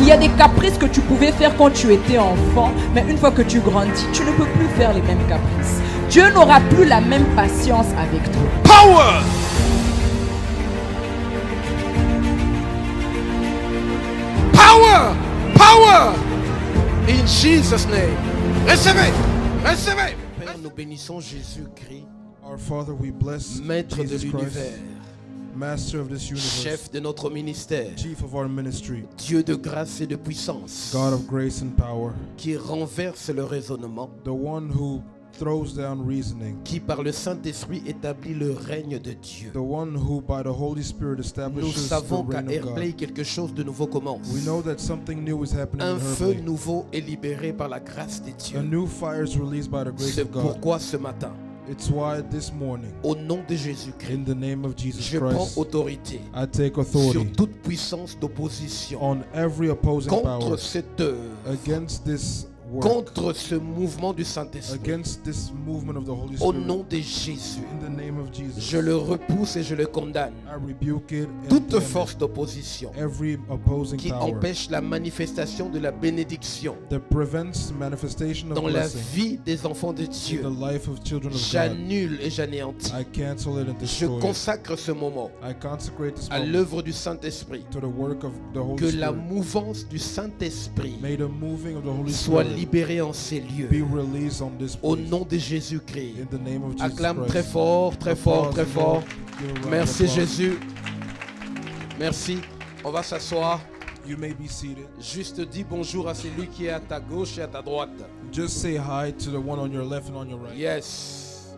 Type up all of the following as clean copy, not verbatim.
Il y a des caprices que tu pouvais faire quand tu étais enfant, mais une fois que tu grandis, tu ne peux plus faire les mêmes caprices. Dieu n'aura plus la même patience avec toi. Power. Power. Power. In Jesus' name. Recevez. Recevez. Père, nous bénissons Jésus-Christ, Our Father, we bless Maître de Jesus Christ, l'univers, Master of this universe, chef de notre ministère, Chief of our ministry, Dieu de grâce et de puissance, God of grace and power, qui renverse le raisonnement, the one who throws down reasoning, qui par le Saint-Esprit établit le règne de Dieu. the one who by the Holy Spirit Nous establishes the savons qu'à reign of Airplay, God. quelque chose de nouveau commence. We know that something new is happening Un in feu Airplay. nouveau est libéré par la grâce de A Dieu. new fire is released by the grace C'est of God. pourquoi ce matin, It's why this morning, au nom de Jésus-Christ, in the name of Jesus je prends Christ, autorité I take sur authority toute puissance d'opposition on every opposing contre power cette œuvre, against this work, contre ce mouvement du Saint-Esprit. against this movement of the Holy Au Spirit. nom de Jésus, In the name of Jesus, je le repousse et je le condamne. I rebuke it and Toute condemn force it. d'opposition Every opposing qui power empêche la manifestation de la bénédiction that prevents manifestation of dans la blessing vie des enfants de in Dieu, the life of children of God, j'annule et j'anéantis. I cancel it and Je destroy it. consacre ce moment I consecrate this à moment l'œuvre du Saint-Esprit. to the work of the Holy Que la Spirit. mouvance du Saint-Esprit May the moving of the Holy soit Spirit libérée en ces lieux. be released on this Au place. nom de Jésus-Christ. In the name of Jesus Acclame Christ. très fort, très fort, très fort. Give a round of Merci applause. Jésus. Merci. On va s'asseoir. You may be seated. Juste dis bonjour à celui qui est à ta gauche et à ta droite. Just say hi to the one on your left and on your right. Yes.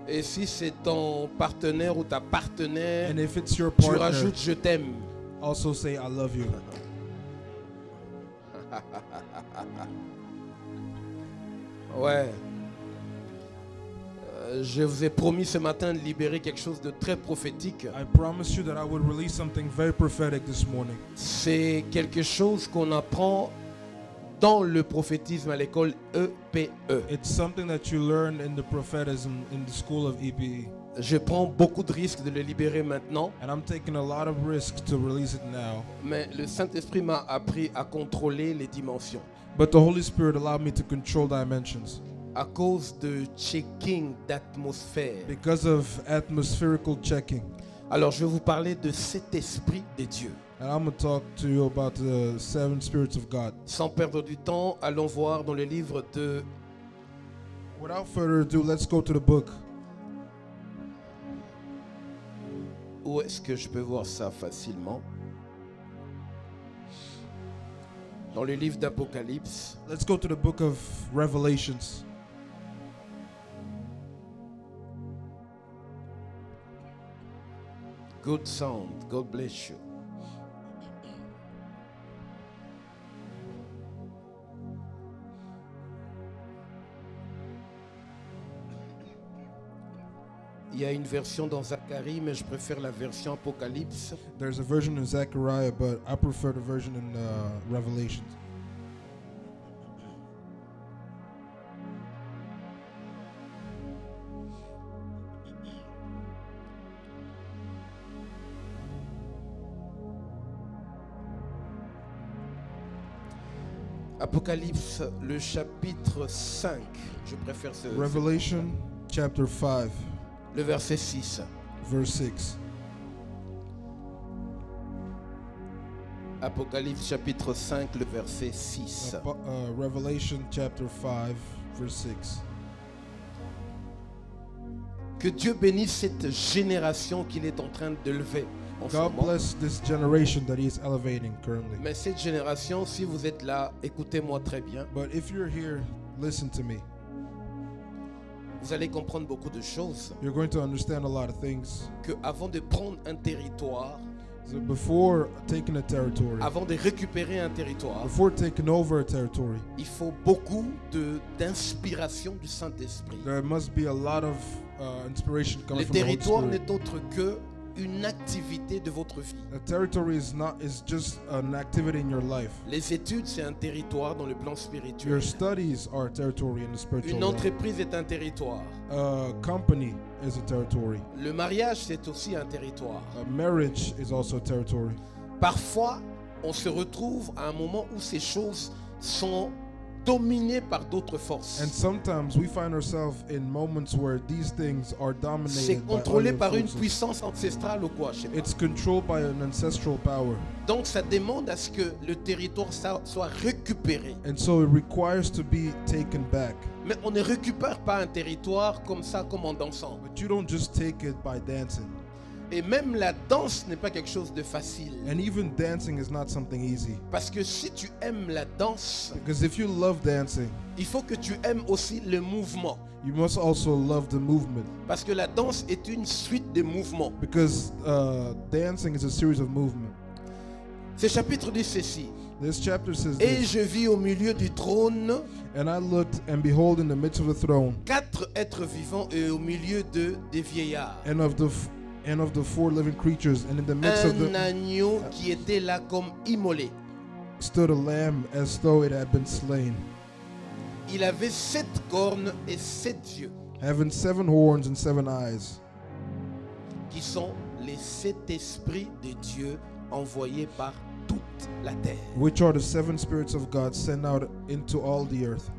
Et si c'est ton partenaire ou ta partenaire, And if it's your tu partner, rajoutes je t'aime. also say I love you. Ouais. Je vous ai promis ce matin de libérer quelque chose de très prophétique. I promise you that I would release something very prophetic this morning. C'est quelque chose qu'on apprend dans le prophétisme à l'école EPE. It's something that you learn in the prophetism in the school of EPE. Je prends beaucoup de risques de le libérer maintenant, And I'm taking a lot of risks to release it now. mais le Saint-Esprit m'a appris à contrôler les dimensions But the Holy Spirit allowed me to control dimensions à cause de checking d'atmosphère. because of atmospherical checking. Alors je vais vous parler de cet esprit de Dieu. And I'm going to talk to you about the 7 spirits of God. Sans perdre du temps, allons voir dans le livre de Without further ado, let's go to the book. Où est-ce que je peux voir ça facilement? Dans le livre d'Apocalypse. Let's go to the book of Revelations. Good sound. God bless you. Il y a une version dans Zacharie, mais je préfère la version Apocalypse. There's a version in Zechariah, but I prefer the version in Revelations. Apocalypse, le chapitre 5. Je préfère ce. Revelation chapter 5, Le verset 6. verse 6. Apocalypse chapitre 5, le verset 6. Revelation chapter 5, verse 6. Que Dieu bénisse cette génération qu'il est en train de lever en ce God moment. bless this generation that He is elevating currently. Mais cette génération, si vous êtes là, écoutez-moi très bien. But if you're here, listen to me. Vous allez comprendre beaucoup de choses. You're going to understand a lot of things. Que avant de prendre un territoire, So before taking a territory, avant de récupérer un territoire, before taking over a territory, il faut beaucoup d'inspiration du Saint-Esprit. there must be a lot of inspiration coming Le from the Holy territoire Spirit. n'est autre que une activité de votre vie. A territory is just an activity in your life. Les études, c'est un territoire dans le plan spirituel. Your studies are a territory in the spiritual Une realm. entreprise est un territoire. A company is a territory. Le mariage, c'est aussi un territoire. A marriage is also a territory. Parfois, on se retrouve à un moment où ces choses sont dominées par d'autres forces. And sometimes we find ourselves in moments where these things are C'est dominated by contrôlé other par une forces. puissance ancestrale ou quoi, je sais pas. It's controlled by an ancestral power. Donc ça demande à ce que le territoire soit récupéré. And so it requires to be taken back. Mais on ne récupère pas un territoire comme ça, comme en dansant. But you don't just take it by dancing. Et même la danse n'est pas quelque chose de facile. And even dancing is not something easy. Parce que si tu aimes la danse, Because if you love dancing, il faut que tu aimes aussi le mouvement. you must also love the movement. Parce que la danse est une suite de mouvements. Because dancing is a series of movement. Ce chapitre dit ceci. This chapter says Et this. je vis au milieu du trône And I looked, and behold, in the midst of the throne, 4 êtres vivants et au milieu des vieillards. and of the 4 living creatures, and in the midst of Un the agneau qui était là comme immolé. stood a lamb as though it had been slain, Il avait 7 cornes et 7 yeux, having 7 horns and 7 eyes, qui sont les 7 esprits de Dieu envoyés par toute la terre. which are the 7 spirits of God sent out into all the earth.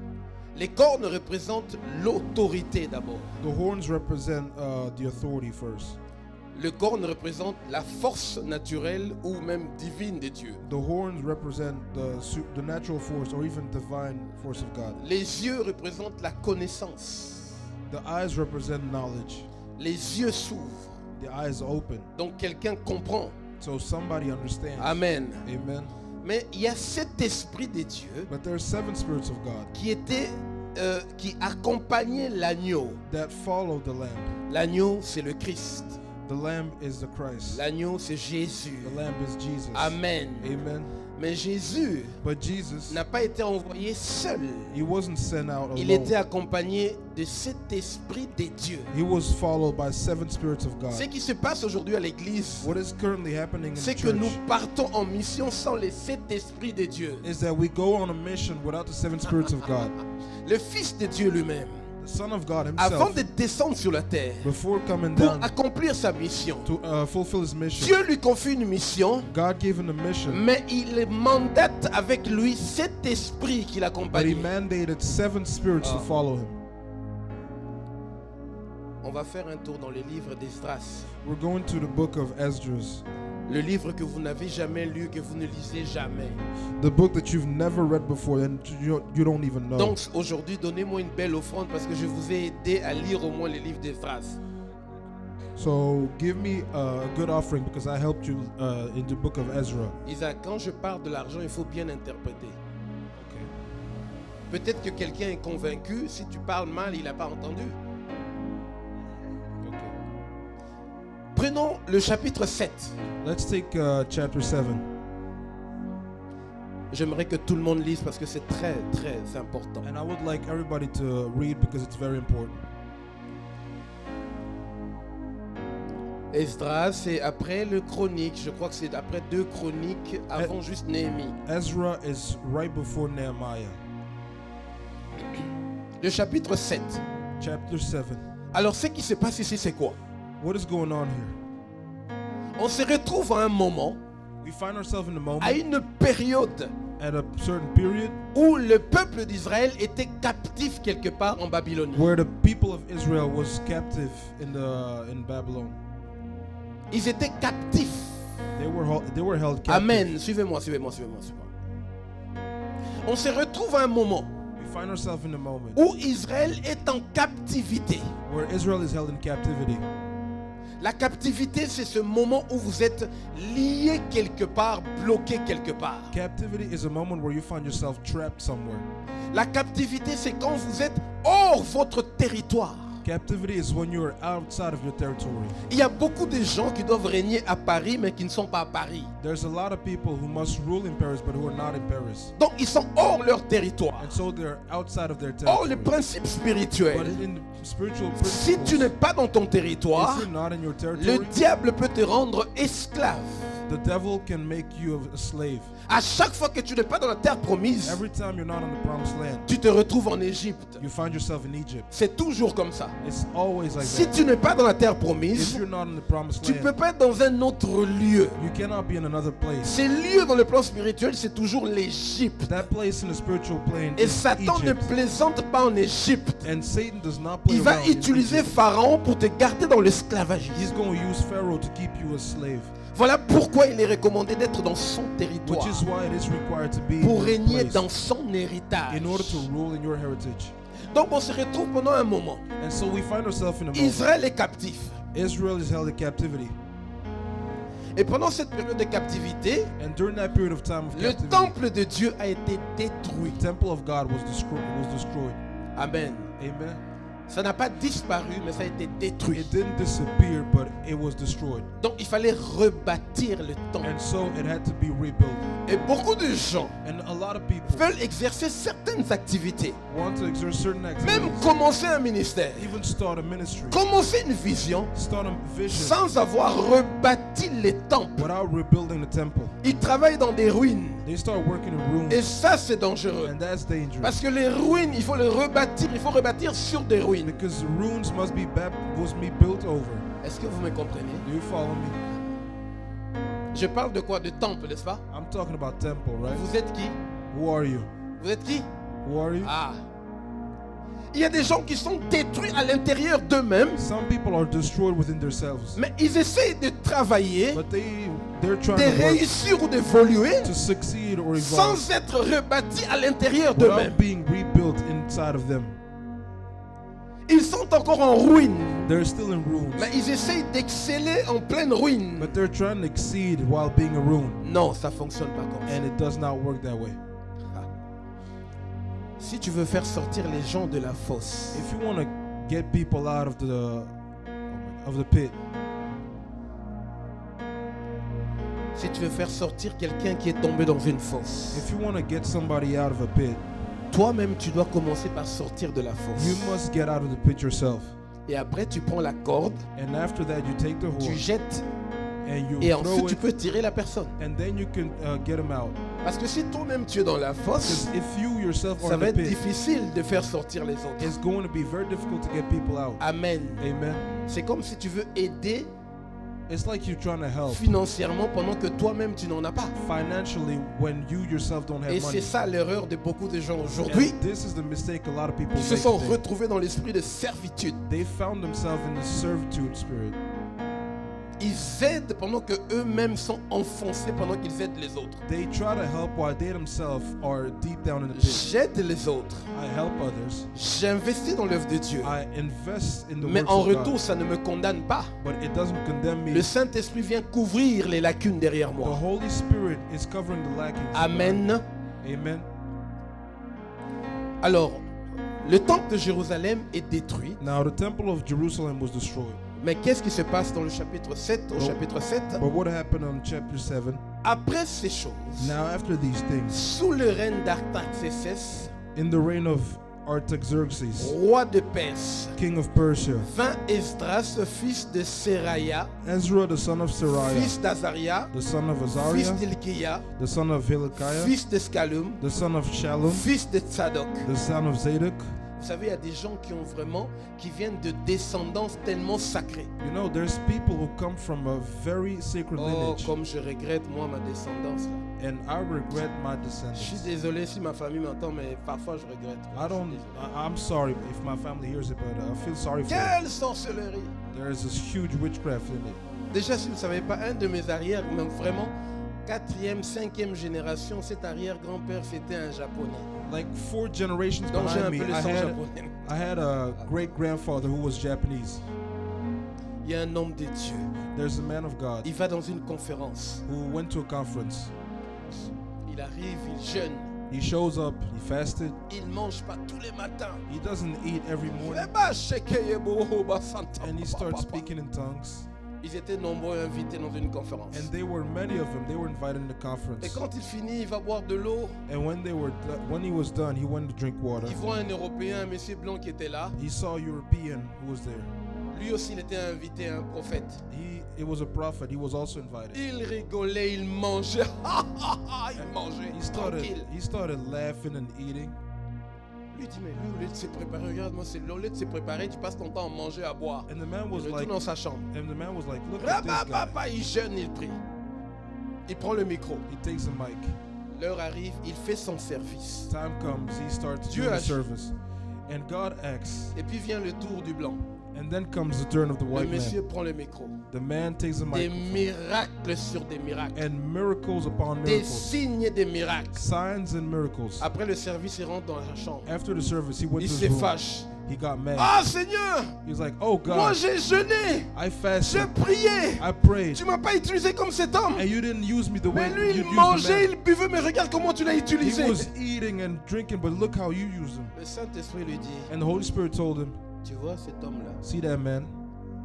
Les cornes représentent l'autorité d'abord. The horns represent the authority first. Le corne représente la force naturelle ou même divine de Dieu. The horns represent the natural force or even divine force of God. Les yeux représentent la connaissance. The eyes represent knowledge. Les yeux s'ouvrent. The eyes open. Donc quelqu'un comprend. So somebody understands. Amen. Amen. Mais il y a cet esprit de Dieu But there are 7 spirits of God qui accompagnait l'agneau. that follow the Lamb. L'agneau, c'est le Christ. The Lamb is the Christ. L'agneau, c'est Jésus. The Lamb is Jesus. Amen. Amen. Mais Jésus But Jesus, n'a pas été envoyé seul. he wasn't sent out Il était alone. accompagné de cet esprit de Dieu. He was followed by 7 spirits of Ce God. qui se passe aujourd'hui à l'église, What is currently happening in c'est the que nous church partons en mission sans les 7 esprits de Dieu. is that we go on a mission without the 7 spirits of God. Le Fils de Dieu lui-même, The Son of God avant himself, de descendre sur la terre before coming pour down accomplir sa mission, to fulfill his mission, Dieu lui confie une mission, God gave him a mission, mais il mandate avec lui cet esprit qui but he l'accompagne. mandated 7 spirits to follow him. On va faire un tour dans les livres d'Esdras. We're going to the book of Esdras, Le livre que vous n'avez jamais lu, que vous ne lisez jamais. the book that you've never read before and you don't even know. Donc aujourd'hui, donnez-moi une belle offrande parce que je vous ai aidé à lire au moins les livres d'Esdras. So give me a good offering because I helped you in the book of Ezra. Isaac, quand je parle de l'argent, il faut bien interpréter. Okay. Peut-être que quelqu'un est convaincu, si tu parles mal, il n'a pas entendu. Okay. Prenons le chapitre 7. Let's take chapter 7. J'aimerais que tout le monde lise parce que c'est très très important. And I would like everybody to read because it's very important. Esdras, c'est après le Chronique. Je crois que c'est après 2 Chroniques, avant juste Néhémie. Ezra is right before Nehemiah. Le chapitre 7. Chapter 7. Alors ce qui se passe ici, c'est quoi? What is going on here? On se retrouve à un moment, We find ourselves in a moment à une période at a certain period où le peuple d'Israël était captif quelque part en Babylonie. where the people of Israel was captive in Babylon. Ils étaient captifs. They were held captive. Amen. Suivez-moi. On se retrouve à un moment We find ourselves in a moment où Israël est en captivité. where Israel is held in captivity. La captivité, c'est ce moment où vous êtes lié quelque part, bloqué quelque part. Captivity is a moment where you find yourself trapped somewhere. La captivité, c'est quand vous êtes hors votre territoire. Captivity is when you are outside of your territory. Il y a beaucoup de gens qui doivent régner à Paris, mais qui ne sont pas à Paris. There's a lot of people who must rule in Paris but who are not in Paris. Donc, ils sont hors leur territoire. And so they're outside of their Hors territory. les principes But spirituels. in the spiritual Si tu principles, n'es pas dans ton territoire, if you're not in your le territory, diable peut te rendre esclave. The devil can make you a slave. À chaque fois que tu n'es pas dans la terre promise, Every time you're not on the promised land, tu te retrouves en Égypte. you find yourself in Egypt. C'est toujours comme ça. It's always like Si that. tu n'es pas dans la terre If promise, you're not in the promised tu ne peux land, pas être dans un autre lieu. you cannot be in another place. Ces lieux dans le plan spirituel, c'est toujours l'Égypte. That place in the spiritual plane Et is Satan ne Egypt. plaisante pas en Égypte. And Satan does not play Il va around in utiliser Egypt. Pharaon pour te garder dans l'esclavagisme. He's going to use Pharaoh to keep you a slave. Voilà pourquoi il est recommandé d'être dans son territoire Which is why it is required to be pour in régner your dans place son héritage. in order to rule in your heritage. Donc on se retrouve pendant un moment. And so we find ourselves in a moment. Israël est captif. Israel is held in captivity. Et pendant cette période de captivité, And during that period of time of le captivity, temple de Dieu a été détruit. the temple of God was destroyed. Amen. Amen. Ça n'a pas disparu, mais ça a été détruit. It didn't disappear, but it was destroyed. Donc il fallait rebâtir le temple. And so it had to be rebuilt. Et beaucoup de gens And a lot of people veulent exercer certaines activités, want to exert certain même activities, commencer un ministère, even start a ministry, commencer une vision, start a vision sans avoir rebâti les temples. without rebuilding the temple. Ils travaillent dans des ruines. They start working in ruins, Et ça, c'est dangereux. and that's dangerous. Parce que les ruines, il faut les rebâtir. Il faut rebâtir sur des ruines. Because ruins must be built over. Est-ce que vous me comprenez? Do you follow me? Je parle de quoi? De temple, n'est-ce pas? I'm talking about temple, right? Vous êtes qui? Who are you? Vous êtes qui? Who are you? Ah. Il y a des gens qui sont détruits à l'intérieur d'eux-mêmes, Some people are destroyed within themselves, mais ils essayent de travailler, but they're trying de to work réussir ou d'évoluer to succeed or evolve sans être rebâtis à l'intérieur d'eux-mêmes. without being rebuilt inside of them. Ils sont encore en ruine, They're still in ruins, mais ils essayent d'exceller en pleine ruine. but they're trying to exceed while being a ruin, Non, ça fonctionne pas comme ça. and it does not work that way. Si tu veux faire sortir les gens de la fosse, If you want to get people out of the pit, si tu veux faire sortir quelqu'un qui est tombé dans une fosse, if you want to get somebody out of a pit, toi-même tu dois commencer par sortir de la you fosse. must get out of the pit yourself. Et après tu prends la corde, And after that, you take the tu horse jettes and you et throw ensuite tu it, peux tirer la personne. and then you can get them out. Parce que si toi-même tu es dans la fosse, Because if you yourself are ça in va the être pit, difficile de faire sortir les autres. it's going to be very difficult to get people out. Amen. Amen. C'est comme si tu veux aider It's like you're trying to help financièrement pendant que toi-même tu n'en as pas. financially when you yourself don't have Et money. c'est ça l'erreur de beaucoup de gens aujourd'hui. And this is the mistake a lot of people Ils se make sont today. retrouvés dans l'esprit de servitude. They found themselves in the servitude spirit. Ils aident pendant que eux-mêmes sont enfoncés pendant qu'ils aident les autres. They try to help while they themselves are deep down in the pit. J'aide les autres. I help others. J'investis dans l'œuvre de Dieu. I invest in the Mais works en of retour, God. ça ne me condamne pas. But it doesn't condemn me. Le Saint-Esprit vient couvrir les lacunes derrière The moi. Holy Spirit is covering the lackings. Amen. Amen. Alors, le temple de Jérusalem est détruit. Now the temple of Jerusalem was destroyed. Mais qu'est-ce qui se passe dans le chapitre 7? Au chapitre 7, But what happened on chapter 7? après ces choses, Now after these things, sous le règne d'Artaxerxès, in the reign of Artaxerxes, roi de Perse, king of Persia, vint Esdras, fils de Seraya, Ezra the son of Seraiah, fils d'Azaria, the son of fils Azariah, d'Ilkiah, the son of Hilkiah, fils de Scalum, the son of Shalom, fils de Tzadok. the son of Zadok. Vous savez, il y a des gens qui viennent de descendance tellement sacrée. You know, there's people who come from a very sacred Oh, lineage, comme je regrette moi ma descendance là. and I regret my Je suis descendants. désolé si ma famille m'entend, mais parfois je regrette. I don't. I'm sorry if my family hears it, but I feel sorry for them. Quelle sorcellerie! There is this huge witchcraft in it. Déjà, si vous ne savez pas, un de mes arrières, même vraiment, 4e, 5e génération, cet arrière-grand-père, c'était un japonais. Like 4 generations Donc j'ai un behind peu me, le sang japonais. I had a great grandfather who was Japanese. Il y a un homme de Dieu. There's a man of God Il va dans une conférence. who went to a conference. Il arrive, il jeûne. He shows up, he fasted. Il ne mange pas tous les matins. He doesn't eat every morning, and he starts speaking in tongues. Ils étaient nombreux invités dans une conférence. And they were many of them. They were invited in the Et conference. quand il finit, il va boire de l'eau. And when he was done, he went to drink water. Il voit un Européen, un monsieur blanc qui était là. He saw a European who was there. Lui aussi, il était invité, un prophète. It was a prophet. He was also invited. Il rigolait, il mangeait. Il mangeait. Tranquille. He started laughing and eating. Lui dit, mais lui, au lieu de se préparer, regarde-moi, c'est au lieu de se préparer, tu passes ton temps à manger, à boire. And the man was Il retourne dans sa chambre. look at this guy. Il jeûne, il prie. Il prend le micro. He takes a mic. L'heure arrive, il fait son service. Time comes, he starts Dieu doing the agit. service. And God acts. Et puis vient le tour du blanc. And then comes the turn of the Le white monsieur man. prend le micro. The man takes a Des microphone. miracles sur des miracles. And miracles upon Des miracles. signes et des miracles. Signs and miracles. Après le service, il rentre dans sa chambre. After the service, he went Il to se his room. fâche. He got mad. Ah Seigneur, He was like, oh moi God, j'ai jeûné. I J'ai fasted. prié. I prayed. Tu m'as pas utilisé comme cet homme. And you didn't use me the way Mais lui, you il used the mangeait, man. il buvait, mais regarde comment tu l'as He utilisé. was eating and drinking, but look how you used him. Le Saint-Esprit lui dit, And the Holy Spirit told him, tu vois cet homme-là, see that man?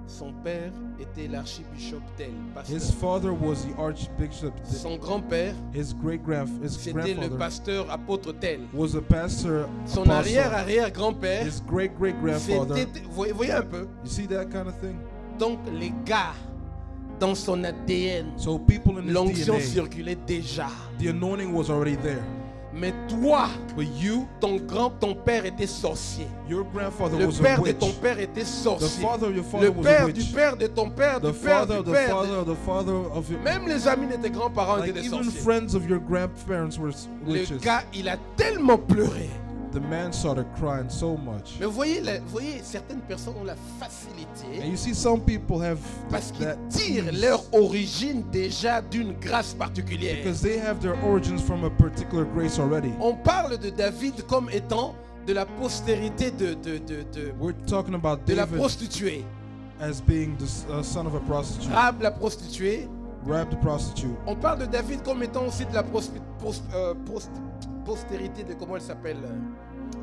son père était l'archibishop tel, His pasteur. father was the archbishop. Son grand-père, His c'était le grandfather pasteur apôtre tel. was a pastor. Son apostle. arrière-arrière-grand-père, His great-great-grandfather. c'était, vous voyez un peu. You see that kind of thing? Donc les gars, dans son ADN, So people in his l'onction DNA, circulait déjà. the anointing was already there. Mais toi, But you, ton père était sorcier. your grandfather Le was a père de witch. ton père était The sorcier. father of your father Le was a père du witch. père de ton père, The du père, father du of the père. father of the father of your, Même les amis de tes grands-parents like étaient des even sorciers. friends of your grandparents were Le witches. gars, il a tellement pleuré. The man started crying so much. Mais vous voyez, certaines personnes ont la And facilité you see, some people have parce qu'ils that tirent ease leur origine déjà d'une grâce particulière. because they have their origins from a particular grace already. On parle de David comme étant de la postérité de We're talking about la David prostituée. as being the son of a prostitute, Rahab la prostituée. Rahab the prostitute. On parle de David comme étant aussi de la postérité de comment elle s'appelle,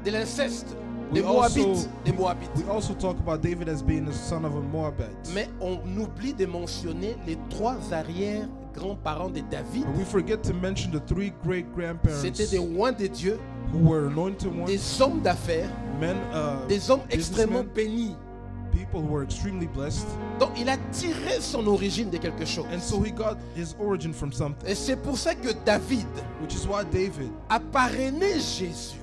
de l'inceste, des We Moabites, also- des Moabites. We also talk about David as being the son of a Moabite. Mais on oublie de mentionner les trois arrière-grands-parents de David. But we forget to mention the three great-grandparents C'était des rois de Dieu, who were anointed ones, des hommes d'affaires, men, des hommes extrêmement businessmen, bénis. people who were extremely blessed. Donc il a tiré son origine de quelque chose. And so he got his origin from something, Et c'est pour ça que David which is why David, a parrainé Jésus.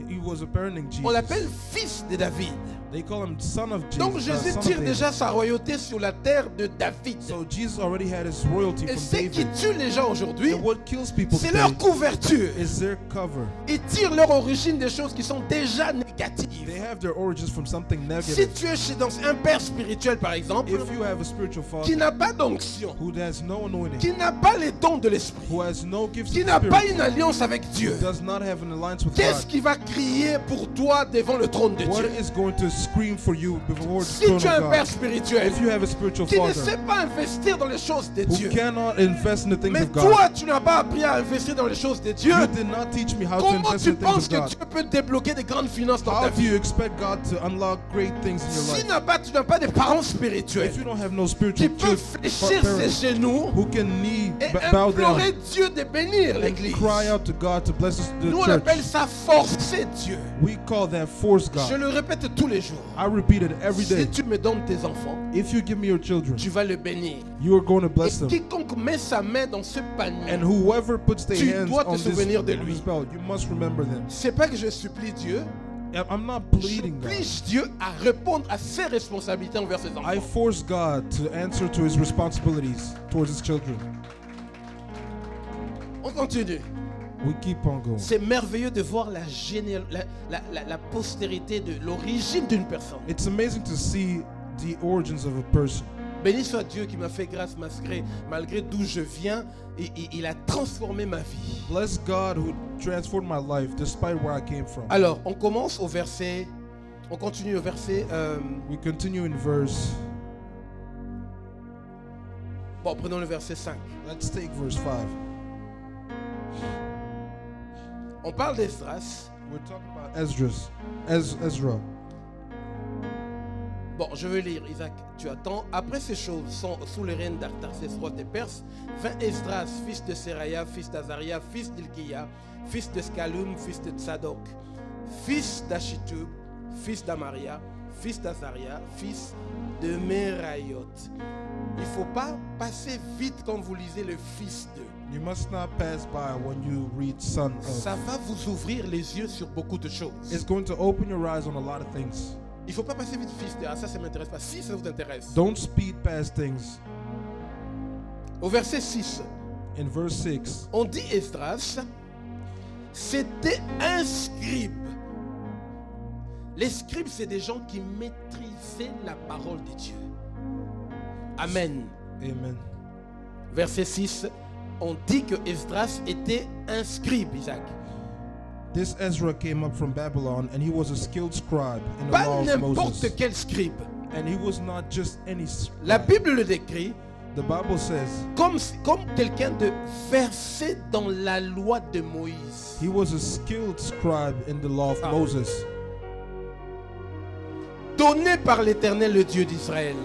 he was a parenting On Jesus. l'appelle fils de David. They call him son of Jesus. Donc Jésus son of tire David. déjà sa royauté sur la terre de David. So Jesus already had his royalty Et from ce qui David. tue les gens aujourd'hui, And what kills people c'est today leur couverture. is their cover. Ils tirent leur origine des choses qui sont déjà They négatives. have their origins from something Si negative. tu es dans un père spirituel, par exemple, If you have a spiritual qui father n'a pas d'onction, who has no anointing, qui n'a pas les dons de l'esprit, who has no gifts qui of the n'a pas spirit, une alliance avec Dieu, does not have an alliance with qu'est-ce God, qui va crier pour toi devant le trône de what Dieu? is going to scream for you before the Si throne tu es un of père God? spirituel If you have a spiritual qui ne father sait pas investir dans les choses de who Dieu, cannot invest in the things mais of God, toi, tu n'as pas appris à investir dans les choses de Dieu, you did not teach me how to comment invest tu in the things penses of que God. Dieu peut débloquer des grandes finances dans ta How do vie? you expect God to unlock great things in your Si life tu n'as pas de parents spirituels if you don't have no qui spiritual peuvent fléchir ses parents genoux who can knee et bow down implorer Dieu de bénir and l'église? cry out to God to bless the Nous on church? appelle ça forcer Dieu. We call that force Je God. le répète tous les jours. I repeat it every Si day. tu me donnes tes enfants, If you give me your children, tu vas le bénir. you are going to Et bless them. quiconque met sa main dans ce panier, And whoever puts their tu hands dois te on this, souvenir de on lui. this belt, you must remember them. c'est pas que je supplie Dieu, I'm not je pleading God. oblige Dieu à répondre à ses responsabilités envers ses enfants. I force God to answer to his responsibilities towards his children. On continue. We keep on going. C'est merveilleux de voir la postérité de l'origine d'une personne. It's amazing to see the origins of a person. Béni soit Dieu qui m'a fait grâce malgré d'où je viens et il a transformé ma vie. Bless God who transformed my life despite where I came from. Alors, on continue au verset. We continue in verse. Bon, prenons le verset 5. Let's take verse 5. On parle d'Esdras. We're talking about Ezra. Bon, je veux lire, Isaac, tu attends. Après ces choses, sous le règne d'Artaxerxès, roi des Perses, vint Esdras, fils de Seraya, fils d'Azaria, fils d'Ilkiya, fils de Scalum, fils de Tsadok, fils d'Achitub, fils d'Amaria, fils d'Azaria, fils de Merayot. Il ne faut pas passer vite quand vous lisez le fils de. You must not pass by when you read son of. Ça va vous ouvrir les yeux sur beaucoup de choses. It's going to open your eyes on a lot of things. Il ne faut pas passer vite fils de. Ah, ça ne m'intéresse pas. Si ça vous intéresse. Don't speed past things. Au verset 6, In verse 6, on dit Esdras, c'était un scribe. Les scribes, c'est des gens qui maîtrisaient la parole de Dieu. Amen. amen. Verset 6, on dit que Esdras était un scribe, Isaac. This Ezra came up from Babylon, and he was a skilled scribe in the Pas law of n'importe Moses. quel scribe. And he was not just any La scribe. Bible le décrit The Bible says comme quelqu'un de versé dans la loi de Moïse. he was a skilled scribe in the law of Ah. Moses, Donné par l'Éternel, le Dieu d'Israël.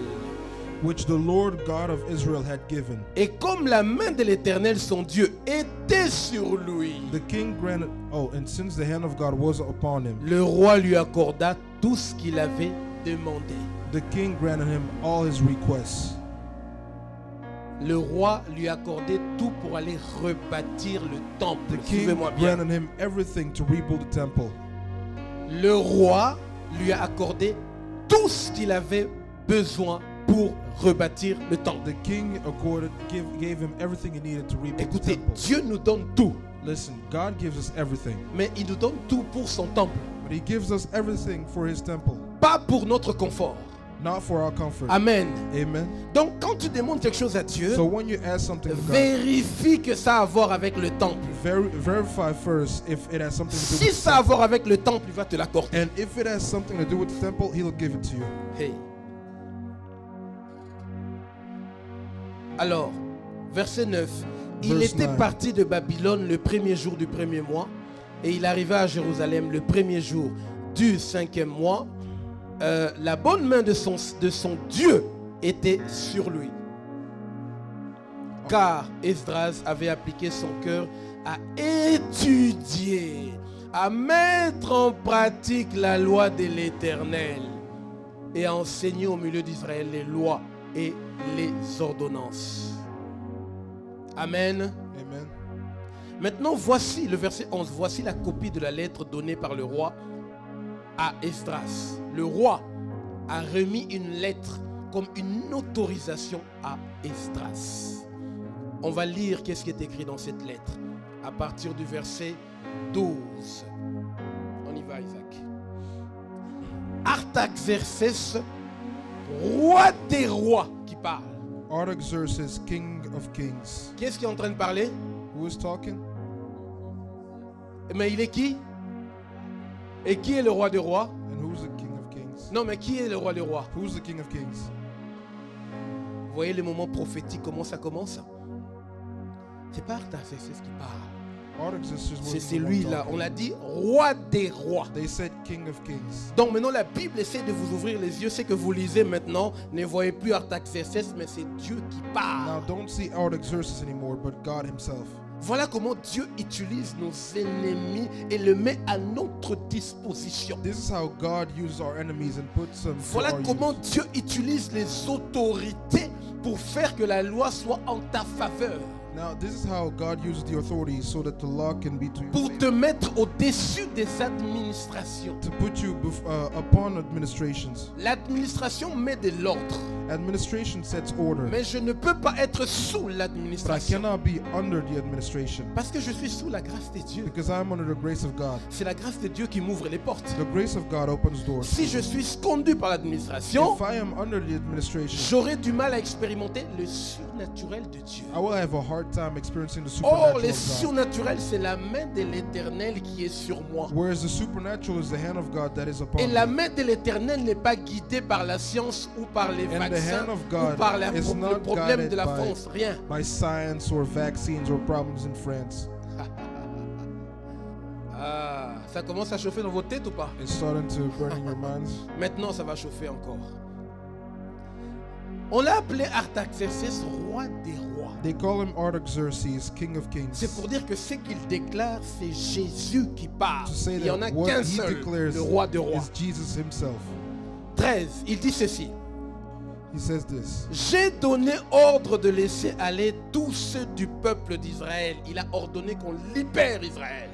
which the Lord God of Israel had given. Et comme la main de l'Éternel, son Dieu, était sur lui, The king granted, and since the hand of God was upon him, le roi lui accorda tout ce qu'il avait demandé. the king granted him all his requests. Le roi lui accordait tout pour aller rebâtir le temple. The king Suivez-moi bien. granted him everything to rebuild the temple. Le roi lui a accordé tout ce qu'il avait besoin pour rebâtir le temple. The king gave him everything he needed to rebuild the Écoutez, temple. Dieu nous donne tout, Listen, God gives us everything, mais il nous donne tout pour son temple, but he gives us everything for his temple, pas pour notre confort. not for our comfort. Amen. Amen. Donc quand tu demandes quelque chose à Dieu, So when you ask something to God, vérifie que ça a à voir avec le temple. verify first if it has something to do Si with the ça a à temple. voir avec le temple, il va te l'accorder. And if it has something to do with the temple, he'll give it to you. Hey. Alors, verset 9. Il Verse était 9. parti de Babylone le premier jour du premier mois et il arriva à Jérusalem le premier jour du 5e mois. La bonne main de son Dieu était sur lui. Car Esdras avait appliqué son cœur à étudier, à mettre en pratique la loi de l'Éternel et à enseigner au milieu d'Israël les lois et les ordonnances. Amen. Amen. Maintenant, voici le verset 11. Voici la copie de la lettre donnée par le roi à Esdras. Le roi a remis une lettre comme une autorisation à Esdras. On va lire qu'est-ce qui est écrit dans cette lettre à partir du verset 12. On y va, Isaac. Artaxerxès, roi des rois, qui parle. Artaxerxes, king of kings. Qui est-ce qui est en train de parler? Who is talking? Mais il est qui? Et qui est le roi des rois? And who's the king of kings? Non, mais qui est le roi des rois? Who's the king of kings? Vous voyez les moments prophétiques, comment ça commence? C'est pas Artaxerxès qui parle. Artaxerxes was C'est the one celui-là. talking. On a dit roi des rois. They said king of kings. Donc maintenant la Bible essaie de vous ouvrir les yeux. C'est que vous lisez maintenant. Ne voyez plus Artaxerxès, mais c'est Dieu qui Now parle. don't see Artaxerxes anymore, but God himself. Voilà comment Dieu utilise nos ennemis et le met à notre disposition. This is how God uses our enemies and puts them to Voilà our comment use. Dieu utilise les autorités pour faire que la loi soit en ta faveur. Now this is how God uses the authorities so that the law can be to your Pour favor. te mettre au-dessus des administrations. To put you upon administrations. L'administration met de l'ordre. Administration sets order, Mais je ne peux pas être sous but I l'administration. cannot be under the administration Parce que je suis sous la grâce de Dieu. because I'm under the grace of God. C'est la grâce de Dieu qui m'ouvre les portes. The grace of God opens doors. Si je suis conduit par l'administration, If I am under the administration, j'aurai du mal à expérimenter le surnaturel de Dieu. I will have a hard time experiencing the Or, supernatural le of God. surnaturel, c'est la main de l'Éternel qui est sur moi. Whereas the supernatural is the hand of God that is upon Et la me. main de l'Éternel n'est pas guidée par la science ou par les And the vaccins hand of ou God par is le not problème guided de la by- France. Rien. By science or vaccines or problems in France. Ah, ça commence à chauffer dans vos têtes ou pas? It's starting to burn in your minds. Maintenant, ça va chauffer encore. On l'a appelé Artaxerxès, roi des rois. They call him Artaxerxes, king of kings. C'est pour dire que ce qu'il déclare, c'est Jésus qui parle. To say Il n'y en that a what qu'un he seul, declares le roi des rois. is Jesus himself. 13, il dit ceci. He says this. J'ai donné ordre de laisser aller tous ceux du peuple d'Israël. Il a ordonné qu'on libère Israël.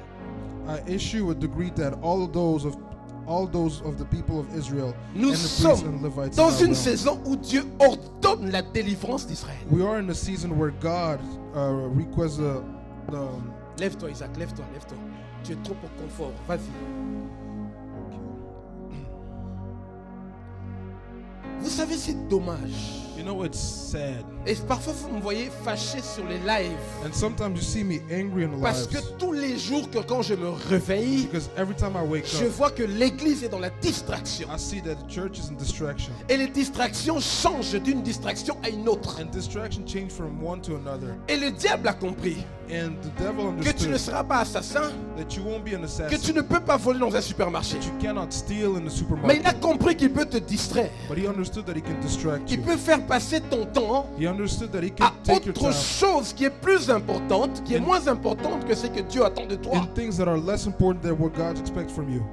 I issue a decree that all those of the people of Israel Nous and the priests sommes and Levites dans in our une realm. saison où Dieu ordonne la délivrance d'Israël. We are in a season where God requests the Lève-toi, Isaac, lève-toi, lève-toi. Tu es trop pour confort. Vas-y. Vous savez, c'est dommage. You know, it's sad. Et parfois, vous me voyez fâché sur les lives. And sometimes you see me angry in the Parce que lives. tous les jours que quand je me réveille, Because every time I wake je up, vois que l'église est dans la distraction. I see that the church is in distraction. Et les distractions changent d'une distraction à une autre. And distraction change from one to another. Et le diable a compris And the devil que tu ne understood seras pas assassin, that you won't be an que assassin, tu ne peux pas voler dans un supermarché. that you cannot steal in the Mais supermarket. il a compris qu'il peut te distraire. But he understood that he can distract Il you. peut faire passer ton temps He understood that he can à take your autre time chose qui est plus importante, qui est moins importante que ce que Dieu attend de toi. in things that are less important than what God expects from you.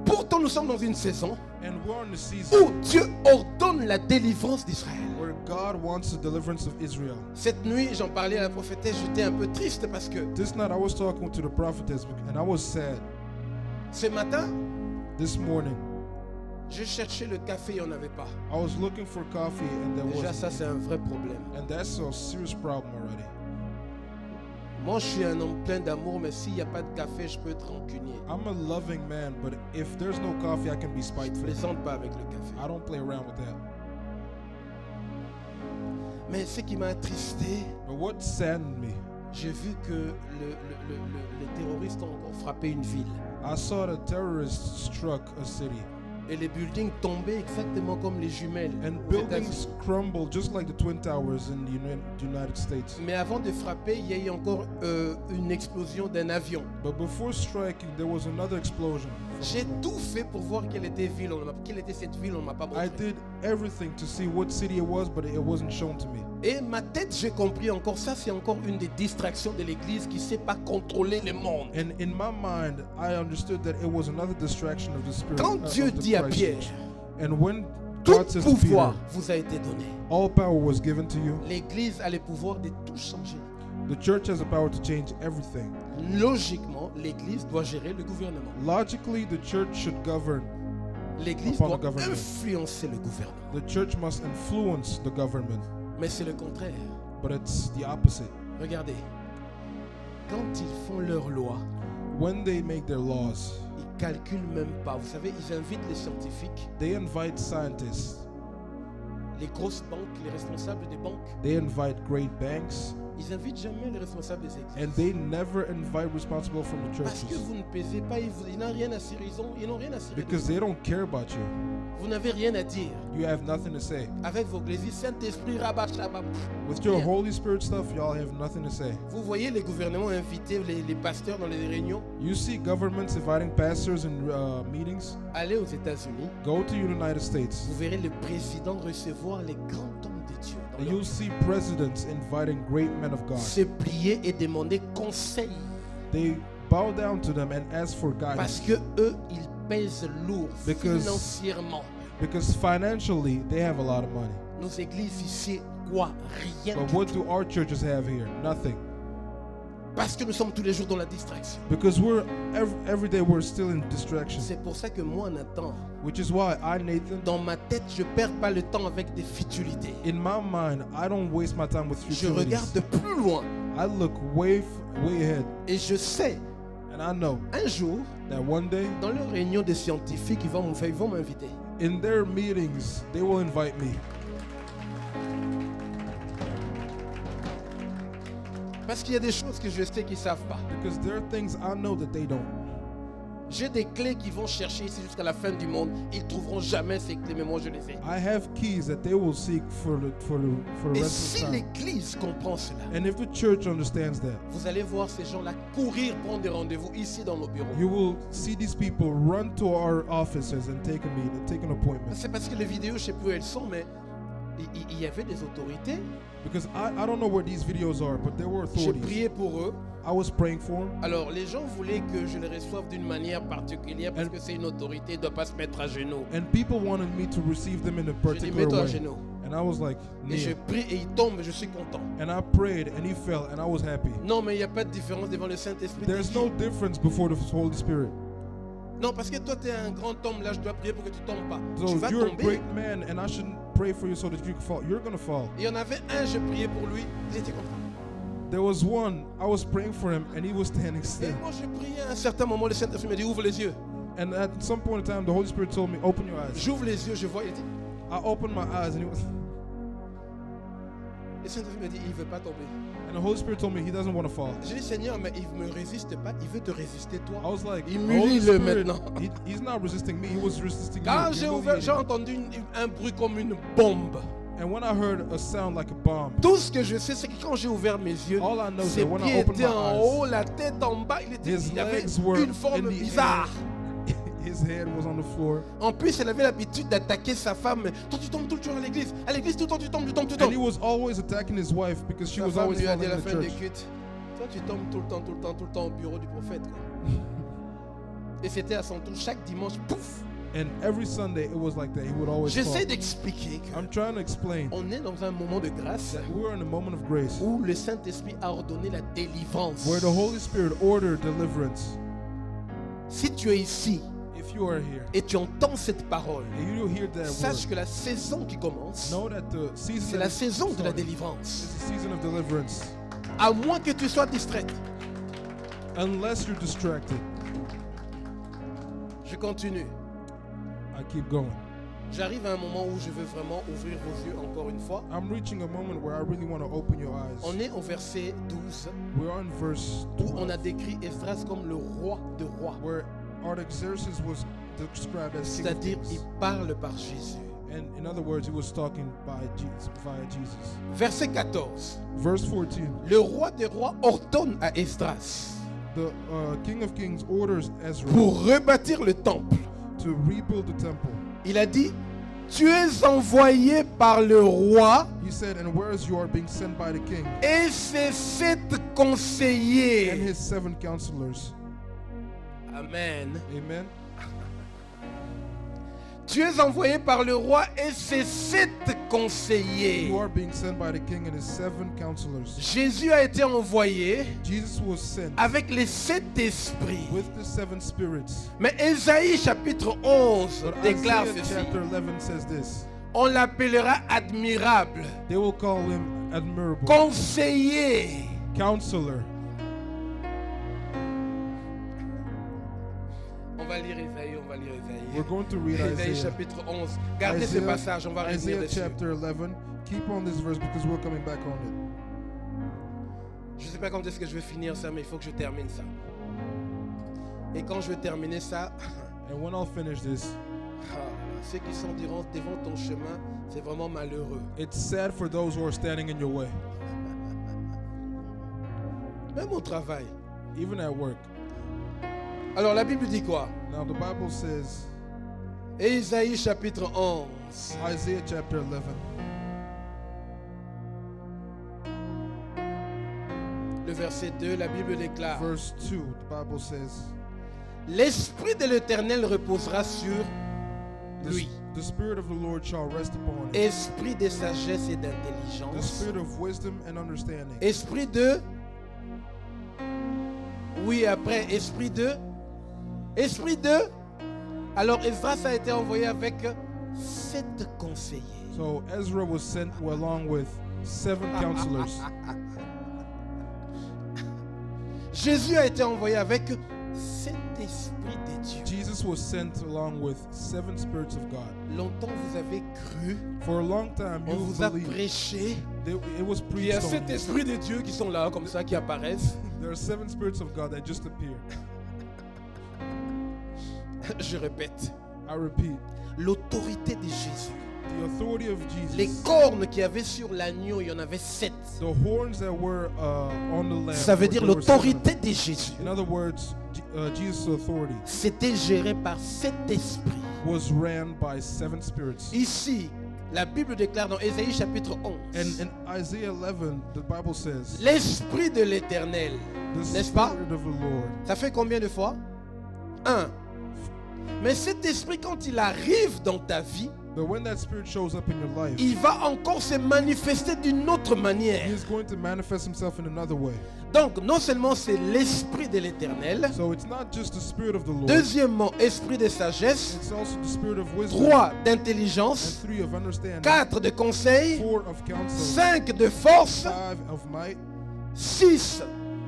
Pourtant, nous sommes dans une saison And we're in the season où Dieu ordonne la délivrance d'Israël. where God wants the deliverance of Israel. Cette nuit, j'en parlais à la prophétesse, j'étais un peu triste parce que This night I was talking to the prophetess and I was sad. ce matin, This morning je cherchais le café, il n'y en avait pas. I was looking for coffee and there Déjà, ça, wasn't. c'est un vrai problème. And that's a serious problem already. Moi, je suis un homme plein d'amour, mais s'il n'y a pas de café, je peux être rancunier. I'm a loving man, but if there's no coffee, I can be Je ne spiteful. plaisante pas avec le café. I don't play around with that. Mais ce qui m'a attristé, But what saddened me, j'ai vu que les terroristes ont encore frappé une ville. I saw the terrorists struck a city. Et les buildings tombaient exactement comme les jumelles And aux buildings États-Unis. crumbled just like the Twin Towers in the United States. Mais avant de frapper, il y a eu encore une explosion d'un avion. But before striking, there was another explosion. J'ai tout fait pour voir quelle était cette ville, on ne m'a pas montré. I did everything to see what city it was, but it wasn't shown to me. Et ma tête, j'ai compris encore, ça c'est encore une des distractions de l'église qui ne sait pas contrôler le monde. And in my mind, I understood that it was another distraction of the spirit. Quand Dieu of the dit à Christ Pierre, church. And when tout God says to pouvoir Peter, vous a été donné. all power was given to you, L'église a le pouvoir de tout changer. the church has the power to change everything. Logiquement, l'église doit gérer le gouvernement. Logically, the church should govern. L'église Upon doit the government. influencer le gouvernement. The church must influence the government, Mais c'est le contraire. but it's the opposite. Regardez, quand ils font leurs lois, When they make their laws, ils calculent même pas. Vous savez, ils invitent les scientifiques, they invite scientists, les grosses banques, les responsables des banques. they invite great banks, Ils invitent jamais les responsables des églises. and they never invite responsible from the Parce que churches vous ne pesez pas, ils n'ont rien à cirer, ils n'ont rien à cirer. because they don't care about you. Vous n'avez rien à dire. You have nothing to say. Avec vos glésies, Saint-Esprit, rabat, shabab. With your Rien. Holy Spirit stuff, y'all have nothing to say. Vous voyez les gouvernements inviter les pasteurs dans les réunions. You see governments inviting pastors in meetings. Allez aux États-Unis, Go to the United States. vous verrez le président recevoir les grands hommes de Dieu. dans And leur you'll see presidents inviting great men of God. se plier et demander conseil. They bow down to them and ask for Parce guidance que eux, ils pèsent lourd Because- financièrement. because financially they have a lot of money. Nos églises ici, quoi? Rien. But du what tout. do our churches have here? Nothing. Parce que nous sommes tous les jours dans la distraction. Because we're every day we're still in distraction. C'est pour ça que moi, Nathan, Which is why I, Nathan, dans ma tête, je perds pas le temps avec des futilités. in my mind, I don't waste my time with Je futilities. regarde de plus loin I look way ahead, et je sais, and I know un jour, that one day dans leur réunion de scientifiques, ils vont m'inviter. in their meetings they will invite me. Parce qu'il y a des choses que je sais qu'ils ne savent pas. Because there are things I know that they don't. J'ai des clés qu'ils vont chercher ici jusqu'à la fin du monde. Ils ne trouveront jamais ces clés, mais moi je les ai. I have keys that they will seek for the Et rest si of time. l'église comprend cela, And if the church understands that, vous allez voir ces gens-là courir prendre des rendez-vous ici dans nos bureaux. you will see these people run to our offices and take a meeting, take an appointment. C'est parce que les vidéos, je ne sais plus où elles sont, mais il y avait des autorités. Because I don't know where these videos are, but there were J'ai authorities. prié pour eux. I I was praying for him. Alors, les gens voulaient que je le reçoive d'une manière particulière parce que c'est une autorité, il ne doit pas se mettre à genoux. And people wanted me to receive them in a Je dis, particular mets-toi à way. genoux. And I was like, Et je kneel. prie et il tombe et je suis content. And I prayed and he fell and I was happy. Non, mais il n'y a pas de différence devant le Saint-Esprit. There's no difference before the Holy Spirit. Non, parce que toi, tu es un grand homme, là, je dois prier pour que tu ne tombes pas. So Tu vas you're a tomber. great man and I shouldn't pray for you so that you can fall. You're going to fall. Il y en avait un, je priais pour lui, il était content. There was one, I was praying for him and he was standing Et still. quand je priais à un certain moment, le Saint-Esprit me dit, ouvre les yeux. And at some point in time, the Holy Spirit told me, open your eyes. J'ouvre les yeux, je vois, il dit, I opened my eyes and le Saint-Esprit me dit, il ne veut pas tomber. the Holy Spirit told me he doesn't want to fall. J'ai dit, Seigneur, mais il ne me résiste pas, il veut te résister toi. I was like, Il the Holy m'humilie Spirit, maintenant. he's not resisting me, he was resisting Quand you. j'ai He's ouvert, j'ai humiliating me. entendu un bruit comme une bombe. And when I heard a sound like a bomb, Tout ce que je sais, c'est que quand j'ai ouvert mes yeux, all I know is ses that when I pieds opened étaient my en eyes, haut, la tête en bas, il y avait legs were une forme in the bizarre. his head was on the floor. En plus, elle avait l'habitude d'attaquer sa femme. Toi, tu tombes tout le temps à l'église. À l'église, tout le temps, tu tombes. And he was always attacking his wife because she Sa was femme always lui a falling dit à in la the fin des church. cuites. Toi, tu tombes tout le temps au bureau du prophète. Quoi. Et c'était à son tour. Chaque dimanche, pouf. And every Sunday it was like that. He would always J'essaie fall. d'expliquer I'm trying to explain qu'on est dans un moment de grâce that we are in a moment of grace où le Saint-Esprit a ordonné la délivrance. where the Holy Spirit ordered deliverance. Si tu es ici If you are here et tu entends cette parole, and you hear that sache word, que la saison qui commence, know that the season c'est that la is saison de la starting délivrance. is the season of deliverance. À moins que tu sois distraite. Unless you're distracted. Je continue. I keep going. J'arrive à un moment où je veux vraiment ouvrir vos yeux encore une fois. I'm reaching a moment where I really want to open your On eyes. est au verset 12 We are in verse où on 12, a décrit Esdras comme le roi de rois. where Artaxerxes was described as king of C'est-à-dire, il kings. parle par Jésus. And in other words, he was talking by Jesus, via Jesus. Verset 14. Verse 14. Le roi des rois ordonne à Esdras The King of Kings orders Ezra pour rebâtir le temple. to rebuild the temple. Il a dit, tu es envoyé par le roi He said, and whereas you are being sent by the king et ses 7 and conseillers. his 7 counselors. Amen. Amen. Tu es envoyé par le roi et ses 7 conseillers. You are being sent by the king and his 7 counselors. Jésus a été envoyé Jesus was sent avec les 7 esprits. with the 7 spirits. Mais Ésaïe chapitre 11 But déclare Isaiah ceci. chapter 11 says this. On l'appellera admirable, They will call him admirable, conseiller. counselor. On va lire Ésaïe, on va lire We're Ésaïe. going to read Ésaïe Isaiah. chapitre 11. Gardez ce passage, on va revenir Isaiah dessus. chapter 11. Keep on this verse because we're coming back on it. Je ne sais pas quand est-ce que je vais finir ça, mais il faut que je termine ça. Et quand je vais terminer ça, And when I'll finish this, ceux qui sont devant ton chemin, c'est vraiment malheureux. it's sad for those who are standing in your way, Même au travail. even at work. Alors la Bible dit quoi? Now the Bible says, Ésaïe chapitre 11. Isaiah chapter 11, Le verset 2, la Bible déclare: verse 2, the Bible says, L'Esprit de l'Éternel reposera sur lui. the Spirit of the Lord shall rest upon him. Esprit de sagesse et The d'intelligence. Spirit of wisdom and understanding. Esprit de... Oui, après, esprit de... Esprit de... Alors Esdras a été envoyé avec 7 conseillers. So Ezra was sent along with 7 counselors. Jésus a été envoyé avec 7 esprits de Dieu. Jesus was sent along with 7 spirits of God. Longtemps vous avez cru, For a long time, on you vous a believed prêché. it was Il y a preached 7 on you. esprits de Dieu qui sont là, comme ça, qui apparaissent. There are 7 spirits of God that just appeared. Je répète, I repeat, l'autorité de Jésus. the authority of Les Jesus. cornes qu'il y avait sur l'agneau, il y en avait 7. The horns that were on the lamb. Ça veut dire there were 7 of them. l'autorité de Jésus. In other words, Jesus' authority C'était géré par 7 esprits. was ran by 7 spirits. Ici, La Bible déclare dans Ésaïe chapitre 11, And in Isaiah 11, the Bible says, l'Esprit de l'Éternel, the n'est-ce pas? Spirit of the Lord. Ça fait combien de fois? 1. Mais cet esprit, quand il arrive dans ta vie, But when that Spirit shows up in your life, il va encore se manifester d'une autre manière. He is going to manifest Himself in another way. Donc, non seulement c'est l'Esprit de l'Éternel, So it's not just the Spirit of the Lord. deuxièmement, esprit de sagesse, It's also the Spirit of wisdom. 3 And d'intelligence, 3 of understanding. 4 de conseil, 4 of counsel. 5 de force, 5 of might. 6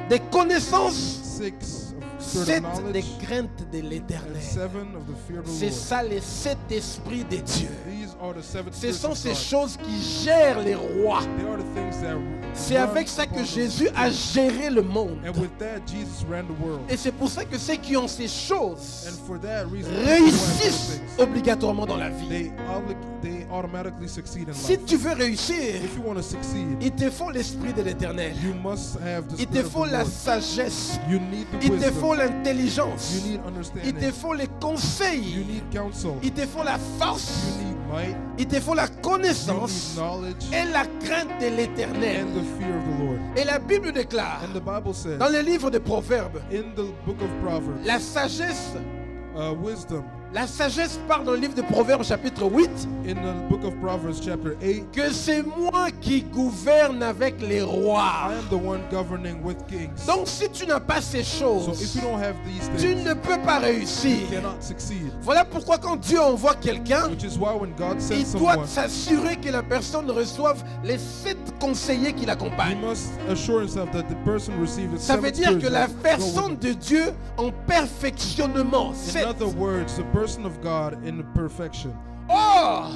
de connaissance, 6 of spirit 7 of de knowledge. crainte de And l'Éternel. 7 of the fear of the C'est Lord. ça les 7 esprits de Dieu. These are the 7 Ce spirits sont of ces God. choses qui gèrent les rois. They are the things that C'est run avec ça que upon Jésus us. a géré le monde. And with that, Jesus ran the world. Et c'est pour ça que ceux qui ont ces choses And for that reason, people who have réussissent those things, obligatoirement dans la vie. they automatically succeed in Si life. tu veux réussir, If you want to succeed, il te faut l'esprit de l'Éternel. you must have the Il te Spirit of faut the la Lord. sagesse. You need the Il te faut wisdom. l'intelligence. You need Il understanding. te faut les You conseils. need counsel. Il te faut la force. You need might. Il te faut la You need connaissance knowledge et la crainte de l'Éternel. and the fear of the Lord. Et la Bible déclare And the Bible says dans le livre de Proverbes, in the book of Proverbs, la sagesse, wisdom, la sagesse parle dans le livre de Proverbes chapitre 8, in the book of Proverbs chapter 8, que c'est moi qui gouverne avec les I rois. am the one governing with kings. Donc si tu n'as pas ces So if choses, you don't have these tu things, ne peux pas you réussir. cannot succeed. Voilà pourquoi quand Dieu envoie quelqu'un, Which is why when God il sends doit someone, s'assurer que la personne reçoive les 7 conseillers qui he l'accompagnent. must assure himself that the person receives the Ça veut 7 dire spirits que la that go with personne him. de Dieu en perfectionnement. In other words, the person of God in perfection. Or,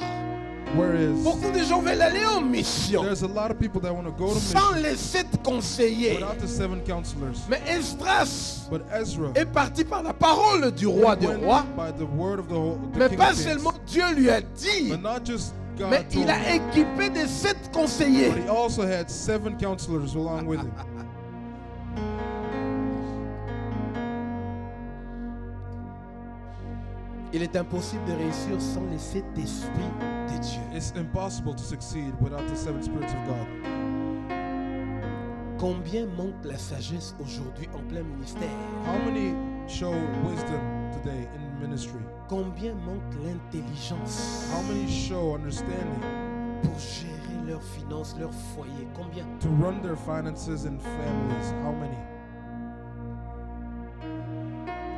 Whereas beaucoup de gens veulent aller en mission there's a lot of people that want to go to sans mission les 7 conseillers. without the 7 counselors. Mais Esdras But Ezra est parti par la parole du roi des went rois. by the word of the Mais King pas of Kings. seulement Dieu lui a dit, But not just God mais told il a him, équipé de 7 conseillers. but he also had 7 counselors along with him. Il est impossible de réussir sans les 7 esprits de Dieu. It's impossible to succeed without the 7 spirits of God. Combien manque la sagesse aujourd'hui en plein ministère? How many show wisdom today in ministry? Combien manque l'intelligence How many show understanding pour gérer leurs finances, leur foyer? Combien? to run their finances and families? How many?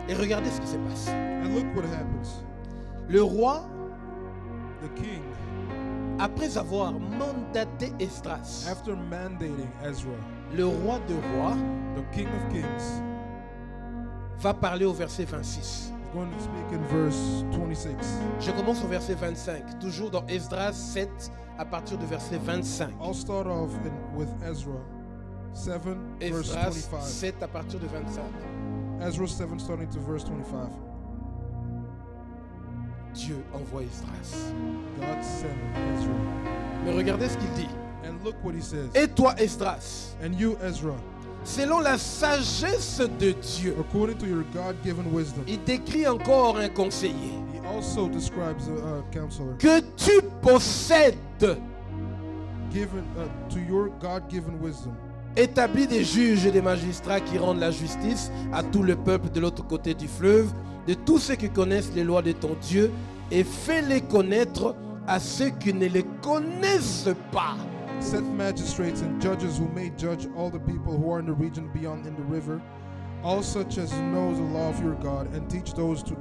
Et regardez ce qui se passe. And look what happens. Le roi, The king, après avoir mandaté Esdras, after mandating Ezra, le roi de rois, the king of kings, va parler au verset 26. is going to speak in verse 26. Je commence au verset 25, toujours dans Esdras 7, à partir du verset 25. I'll start off with Ezra 7, verse Esdras 25. 7 à partir du 25. Ezra 7, starting to verse 25. Dieu envoie Esdras. God sent Ezra. Mais regardez ce qu'il dit. And look what he says. Et toi, Esdras, And you, Ezra, selon la sagesse de Dieu, according to your God-given wisdom. il décrit encore un conseiller He also describes a counselor. que tu possèdes, Given to your God-given wisdom. établis des juges et des magistrats qui rendent la justice à tout le peuple de l'autre côté du fleuve, de tous ceux qui connaissent les lois de ton Dieu, et fais-les connaître à ceux qui ne les connaissent pas. Set magistrates and judges who may judge all the people who are in the region beyond in the river, all such as know the law of your God, and teach those to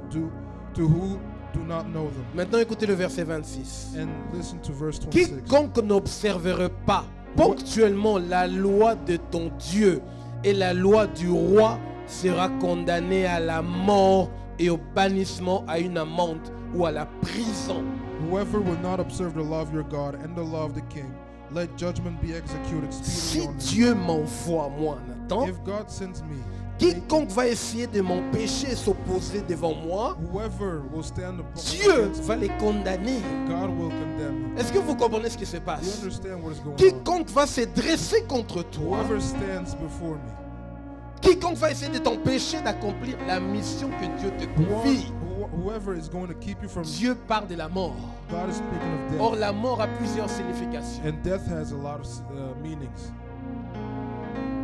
who do not know them. Maintenant écoutez le verset 26. And listen to verse 26. Quiconque n'observerait pas ponctuellement la loi de ton Dieu et la loi du roi sera condamné à la mort et au bannissement, à une amende ou à la prison. Whoever will not observe the law of your God and the law of the king, let judgment be executed Si speedily on him. Dieu m'envoie, moi, Nathan, If God sends me, quiconque va essayer de m'empêcher, s'opposer devant moi, whoever will stand Dieu against va les condamner. God will condemn him. Est-ce que vous comprenez ce qui se You passe? understand what is going on? Quiconque va se dresser contre toi, Whoever stands before me, quiconque va essayer de t'empêcher d'accomplir la mission que Dieu te confie, whoever is going to keep you from, Dieu parle de la mort. God is speaking of death. Or la mort a plusieurs significations. And death has a lot of meanings.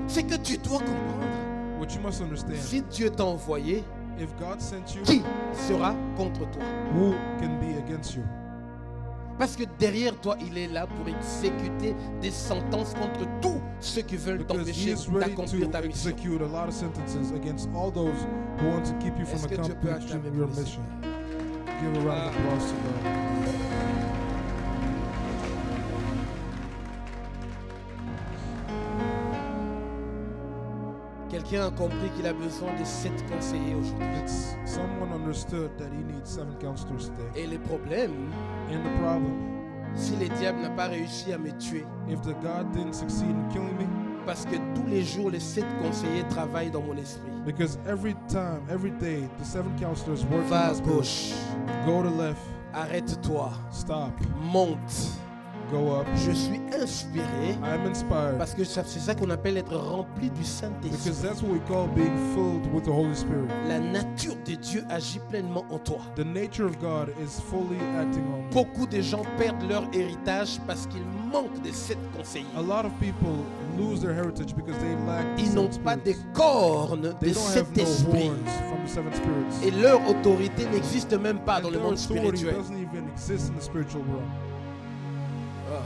C'est que tu dois comprendre. What you must understand, Si Dieu t'a envoyé, if God sent you, qui sera contre toi? who can be against you? Parce que derrière toi, il est là pour exécuter des sentences contre tous ceux qui veulent Because he t'empêcher is ready d'accomplir to ta mission. execute a lot of sentences against all those who want to keep you from Est-ce que Dieu peut accomplishing acclamer your pour le mission. Give a round of applause to God. Quelqu'un a compris qu'il a besoin de 7 conseillers aujourd'hui. Someone understood that he needs 7 counselors today. Et le problème, And the problem, si le diable n'a pas réussi à me tuer, if the God didn't succeed in killing me, parce que tous les jours, les 7 conseillers travaillent dans mon esprit. because every time, every day, the 7 counselors work Va à in my spirit. gauche, Go to left, arrête-toi, stop, monte. go up. Je suis inspiré I'm inspired parce que c'est ça qu'on appelle être rempli du because Saint-Esprit. that's what we call being filled with the Holy Spirit. La nature de Dieu agit pleinement en toi. The nature of God is fully acting on me. Beaucoup de gens perdent leur héritage parce qu'ils manquent de 7 conseillers. A lot of people lose their heritage because they lack the Ils n'ont seven pas de spirits. cornes de They don't have cet no esprit. horns from the 7 spirits. Et leur autorité n'existe même pas dans And le their monde authority spirituel. doesn't even exist in the spiritual world. Ah.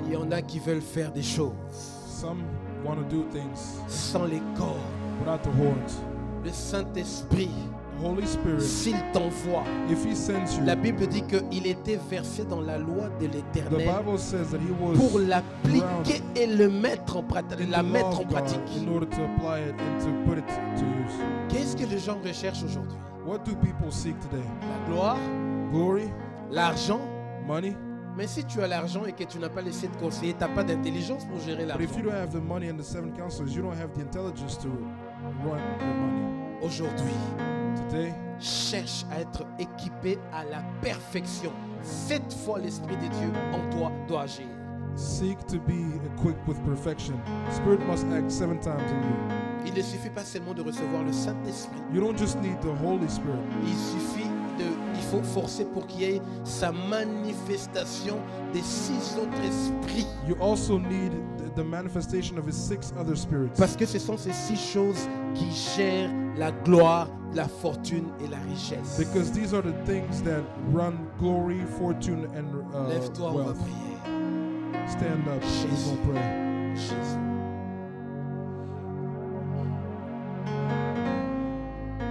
Il y en a qui veulent faire des choses Some want to do things sans les corps. without the horns. Le Saint-Esprit, The Holy Spirit, s'il t'envoie, if He sends you, la Bible dit qu'il était versé dans la loi de the l'Éternel Bible says that He was pour l'appliquer et le mettre en pratique, in la the mettre law en of God pratique. in order to apply it and to put it to use. Qu'est-ce que les gens recherchent aujourd'hui? What do people seek today? La gloire, Glory, l'argent. money. Mais si tu as l'argent et que tu n'as pas les 7 conseillers, tu n'as pas d'intelligence pour gérer But l'argent. if you don't have the money and the 7 counselors, you don't have the intelligence to run your money. Aujourd'hui, Today, cherche à être équipé à la perfection. 7 fois l'Esprit de Dieu en toi doit agir. seek to be equipped with perfection. Spirit must act 7 times in you. Il ne suffit pas seulement de recevoir le Saint-Esprit. You don't just need the Holy Spirit. Il faut forcer pour qu'il y ait sa manifestation des 6 autres esprits. You also need the manifestation of His 6 other spirits. Parce que ce sont ces 6 choses qui gèrent la gloire, la fortune et la richesse. Because these are the things that run glory, fortune, and Lève-toi, on va wealth. prier. Stand up. Jesus. We're going to pray. Jésus.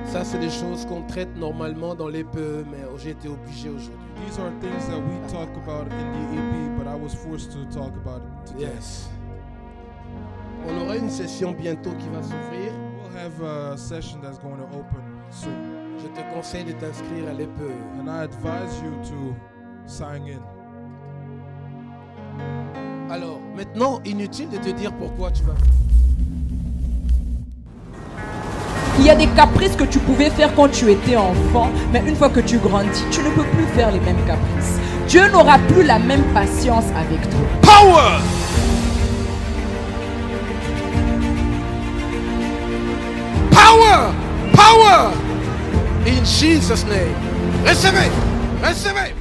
Ça, c'est des choses qu'on traite normalement dans l'EPE, mais j'ai été obligé aujourd'hui. These are things that we talk about in the EP, but I was forced to talk about it today. Yes. On aura une session bientôt qui va s'ouvrir. We'll have a session that's going to open soon. Je te conseille de t'inscrire à l'EPE. And I advise you to sign in. Alors, maintenant, inutile de te dire pourquoi tu vas. Il y a des caprices que tu pouvais faire quand tu étais enfant, mais une fois que tu grandis, tu ne peux plus faire les mêmes caprices. Dieu n'aura plus la même patience avec toi. Power! Power! Power! In Jesus' name. Recevez! Recevez!